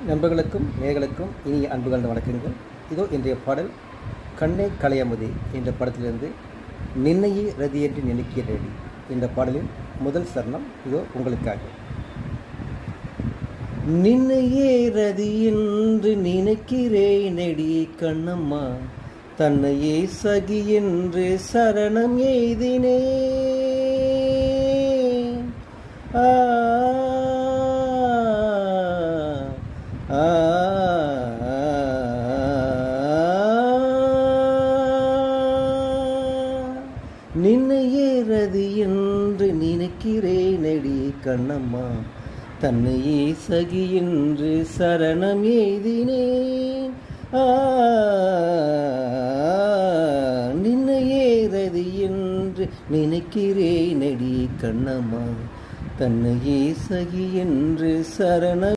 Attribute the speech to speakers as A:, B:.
A: நண்பர்களுக்கும் நேயர்களுக்கும் இனிய அன்புகள் வணக்கங்கள். இதோ இன்றைய பாடல் கண்ணே கலையமுதே என்ற படத்திலிருந்து நின்னையே ரதி என்று நினைக்கிறேன். இந்த பாடலின் முதல் சரணம் இதோ உங்களுக்காக. நின்னையே ரதி என்று நினைக்கிறேனடி கண்ணம்மா, தன்னையே சகி என்று சரணம் எய்தினே. நின்னையே ரதி என்று நினைக்கிறேனடி கண்ணம்மா, தன்னையே சகி என்று சரணம் எய்தினேன். நின்னையே ரதி என்று நினைக்கிறேனடி கண்ணம்மா, தன்னையே சகி என்று சரணம்